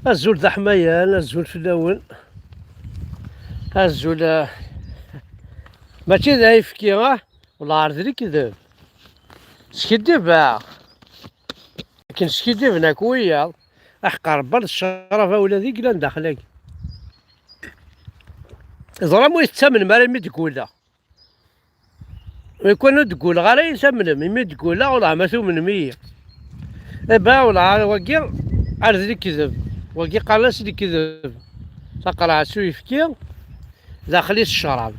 الزول ذا حميان، الزول فداون، الزول ماشي ذا يفكي والله عارف لي كذب سكدب لكن سكدب هناك ويا احقر برد الشرف ولا ذيك لا ندخلك ظلموا يتسمن ما مي تقول ويكون تقول غير يسمن مي تقول والله ما ثمن 100 با والله واقي عارف لي كذب واقي قال لي كذب تقرا سو يفكي داخلي الشراب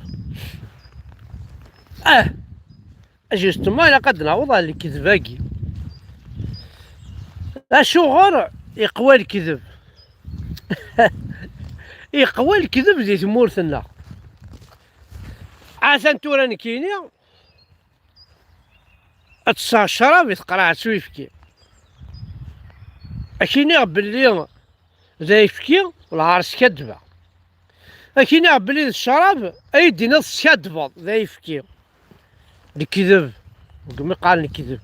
جوستومون الا قد نعوض على الكذب باقي الشغل يقوى الكذب يقوى الكذب دي ثمورتنا عاد توراني كيني اتصا الشراب يتقرا سو يفكي اكيني باللي ذا يفكي والعرس كدبه اكيني باللي الشراب ايدي نص كدبه ذا يفكي الكذب وكما قال الكذب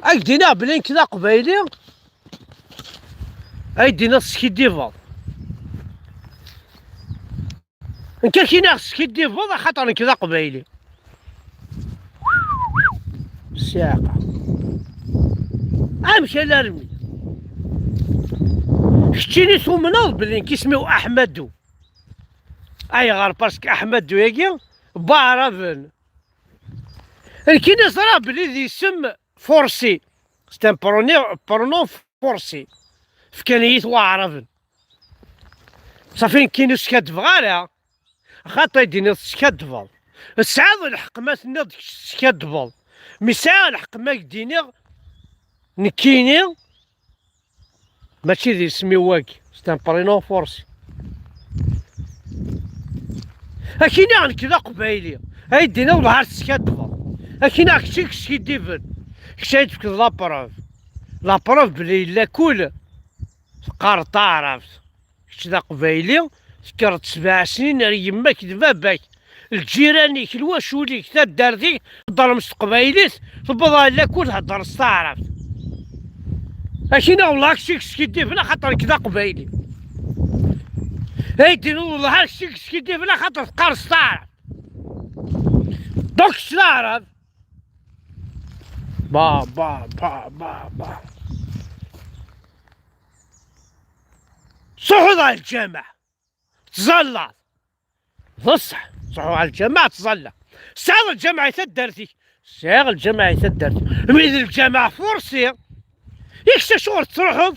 ايدينا بلين كذا قبايلي ايدينا سكيديفا ان كان كاين سكيديفا خاطر كذا قبايلي الساقه امشي لارمي شتيني ثمناض بلين كيسميو احمدو اي غير باسك احمدو ياكي بعرفن كاين صرا بلي ذي اسم فورسي ستان برونون فورسي فكانيت واعرفن صافي كاين سكادف غالا خاطر يديني سكادفال السعاد الحق ما تنض سكادفال مي ساعة الحق ما يديني نكيني ماشي ذي سميو واكي ستان برونون فورسي اكيني عن كذا قبايلي هيدينا والله سكادفال اكيني عكسيك سكيديفن كشايد فيك لابروف بلي لا كول قارط عرفت كش ذا قبايلي سكرت 7 سنين يماك باباك الجيرانيك الواشوليك تا دارتيك هضر مستقبايليت تبضا لا كول هضر عرفت اكينا والله كشيك سكيديفن خاطر كذا قبايلي هيدي والله كشيك سكيديفن خاطر قارص عرفت دوك شنعرف با صحوا على الجامع تزلط بصح صحوا على الجامع تزلط ساغ الجامع يتدرتي ساغ الجامع يتدرتي من الجامع فورسي يكشا شغل تروحوا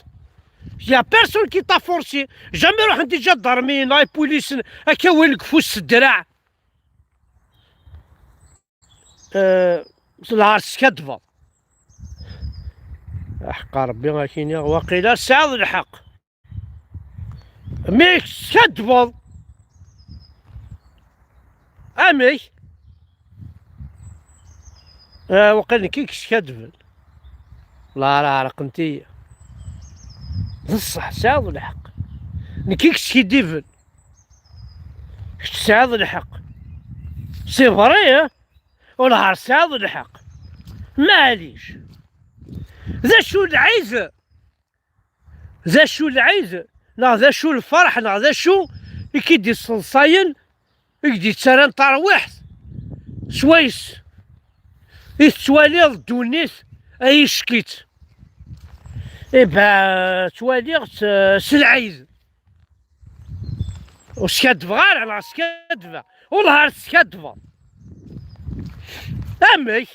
يا بيرسون كي تا فورسي جامي روح عندي جا ضرمين لاي بوليس هكا وين كفوس الدراع العرس كدفه حق ربي ما كاين واقيلا سعد الحق ميك كدفه امي وقيلا كيكش كدفن لا راه رقمتي بصح سعد الحق نكيكش كيديفن سعد الحق سي فري والله سعد الحق معليش ذا شو العيز ذا شو العيز لا ذا شو الفرح لا ذا شو يكيدي الصلصاين يكدي تسران طرويح سويس يتوالي دونيت اي شكيت إبا توالي سلعيز وسكادفا غير على سكادفا والله سكادفا امي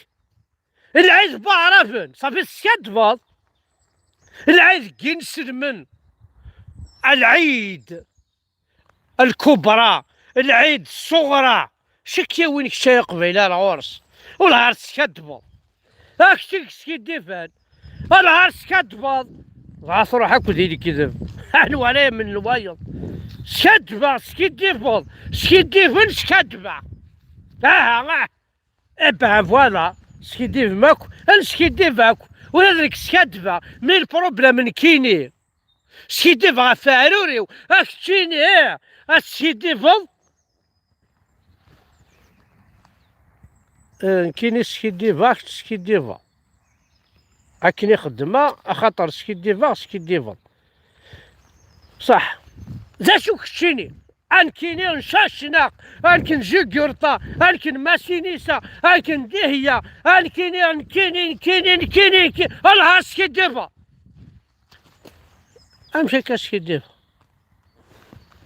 العيد بعرفن صافي سكادفا العيد كي نسلمن العيد الكبرى العيد الصغرى شكيا وين كشا قبيله العرس والله سكادفا هاك سكيديفان والله سكادفا غاص روحك وديري كذب حلو عليه من الوايض سكادفا سكيديفان سكيديفن سكادفا ابا فوالا سكيديف ماكو انا سكيديف ماكو ولا ذاك سكادفا مي البروبليم كيني سكيديفا فاروري هاك تشيني سكيديفا كيني سكيديفا هاكين يخدمها خاطر سكي ديفا صح. ذا شو كشيني انكيني نشاشناق انكن جيكورتا انكن ماسينيسا انكن دهيا انكيني الله سكي ديفا امشي كاسكي ديفا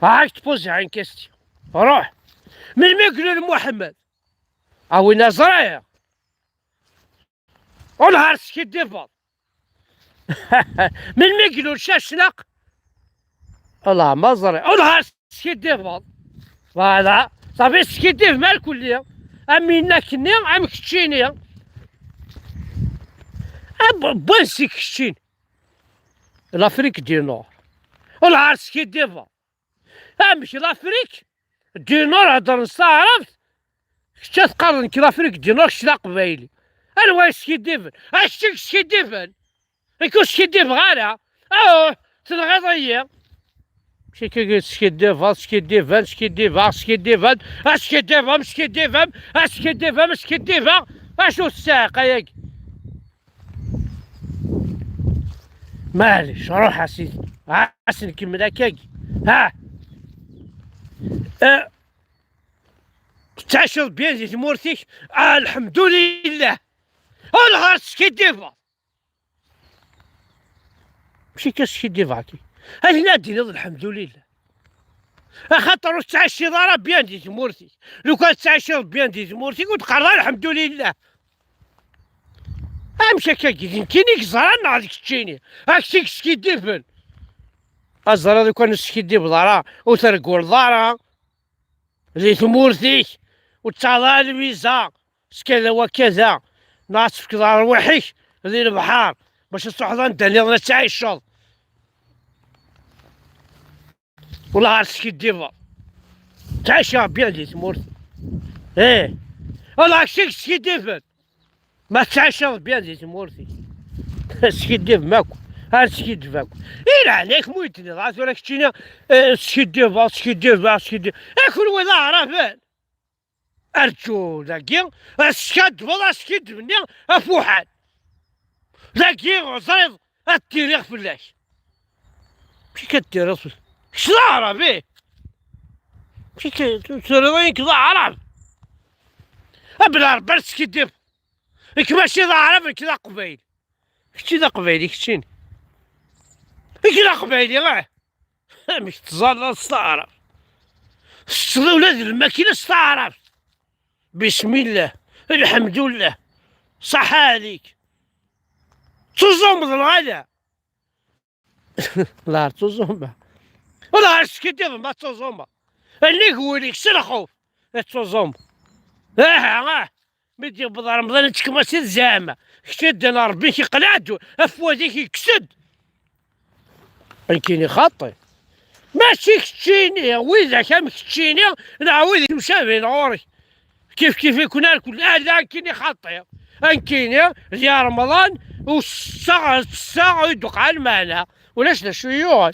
هاك تبوزي عن كاستي روح من مقل لمحمد او نزرايا والله سكي ديفا من مقل شاشناق الله ما زرع والله سكي ديفا فوالا صافي سكي ديف مال كلية امينا كني ام كتشيني بونسي كتشين لافريك دي نور والله سكي ديفا امشي لافريك دي نور هضر نستعرفت كتا تقارن كي لافريك دي نور كشتا قبايلي انا واش سكي ديفن اشتيك سكي ديفن يكون سكي ديف غالا تنغضيا ماشي كي قلت سكي ديفا سكي ديفان سكي ديفا سكي ديفان اسكي ديفا سكي ديفا اسكي ديفا سكي ديفا اشو الساقه ياك معليش روح اسيدي اسن كمل هكاك ها تعشر بيان زيت مورتيك الحمد لله والله سكي ديفا ماشي كاسكي ديفاكي هذه نادي الحمد لله خاطر تعشي ضرا بيان ديت مورتيك لو كان تعشي بيان ديت مورتيك وتقرا الحمد لله امشي كاكي كينيك زران هذيك تشيني هاكسيك سكي ديفن الزرا لو كان سكي ديف ضرا وترقول ضرا زيت مورتيك وتعطى الفيزا كذا وكذا ناس في دار وحش ذي البحر باش تحضن دنيا تعيش الشغل والله سكي ديفا تعيش بيان ديت مورتي ايه والله سكي ديفا ما تعيش بيان ديت مورتي سكي ديف ماكو ها سكي ديفاكو إلا عليك مويتني ضاعت ولا كتشينا سكي ديفا كل وذا عرفان أرجو ذاكي اسكاد ولا سكيد مني افوحان ذاكي غزيض التاريخ فلاش مشي كدير شنو عربي مشي كتسرين كذا عرب بلا ربع سكيديف ماشي ذا عرب كذا قبايل كشي ذا قبايلي كشيني كذا قبايلي غاه مش تظل استعرف ولاد الماكينة استعرف بسم الله الحمد لله صح عليك تزوم الغدا لا تزوم والله سكي ديف ما تزوم اللي قوليك سرخوف تزوم بدي بضع رمضان تكمسي زعما كشد انا ربي كيقلعدو افوادي كيكسد كايني خاطي ماشي كتشيني وإذا كان كتشيني نعاود مشابه عوري كيف يكون الكل لا كيني خاطي كيني يا رمضان والساعة يدق على المعنى ولاش شويون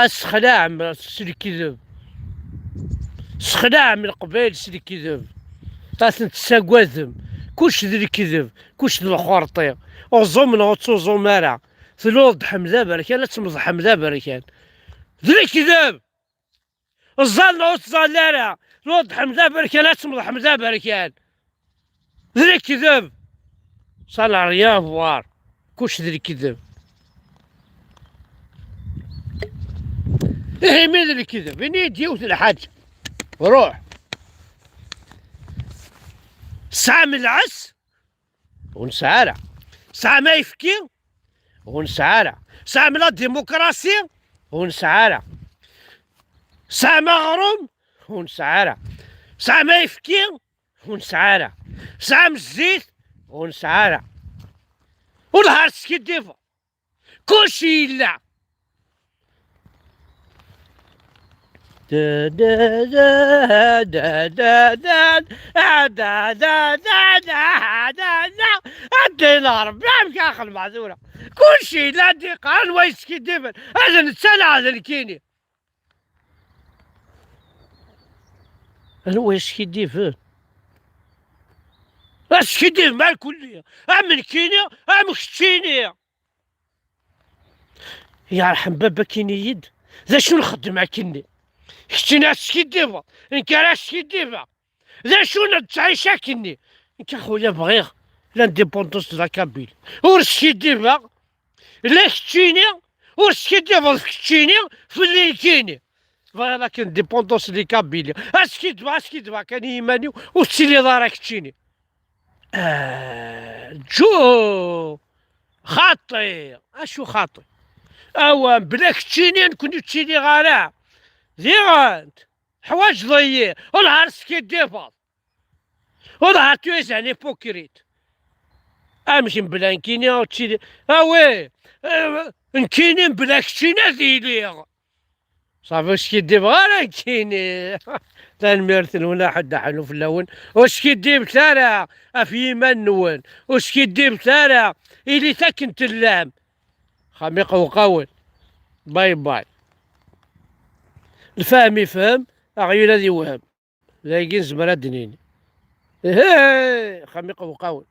سخلاع من سلي كذب سخلاع من قبيل سلي كذب تاسن تساقوذم كلش ذي الكذب كلش ذي الخورطي وزومنا وتوزومارا ثلوض حمزة بركان لا تسمض حمزة بركان ذي الكذب الظل وتظلارا لوض حمزة بركان لا تسمض حمزة بركان ذي الكذب صالع ريان فوار كلش ذي الكذب إيه مين ذي الكذب إني ديوث الحاج روح ساعة من العس ونسعارة ساعة ما يفكي ونسعارة ساعة من الديمقراطية ونسعارة ساعة مغروم ونسعارة ساعة ما يفكي ونسعارة ساعة من الزيت ونسعارة والنهار سكي ديفا كلشي يلعب دا دا دا دا دا دا دا دا دا دا دا دا ربي كاخل معذورة كل شيء لا دقيقة ويسكي ديفن هذا نتسالى هذا الكيني أنا ويسكي ديفن اسكي مع الكلية من كيني كشتيني يرحم بابا كيني يد ذا شنو نخدم كيني كشتيني اسكي ديفا نكار اسكي ديفا ذا شنو تعيش كيني انت خويا بغيغ لانديبوندونس دو لا كابيل ورسكي ديفا لا كشتيني ورسكي ديفا كشتيني في اللي كيني فوالا كاين ديبوندونس دي كابيليا اسكي دبا كان يماني وتسيلي دارك تشيني جو خاطي اشو خاطي اوان بلاك تشيني نكون تشيني غالا زيغانت حوايج ضيي ونهار سكي ديفاض ونهار تويز يعني بوكريت امشي بلانكيني او تشيني اوي نكيني بلاك تشيني ديلي صافي واش كيدير غير كيني تنمرتن ولا حد حلو في اللون واش كيدير ترى في يمن نون واش كيدير ترى اللي تاكن تلام خميق وقول باي باي الفهم يفهم أغير ذي وهم لايقين زمرة دنيني خميق وقول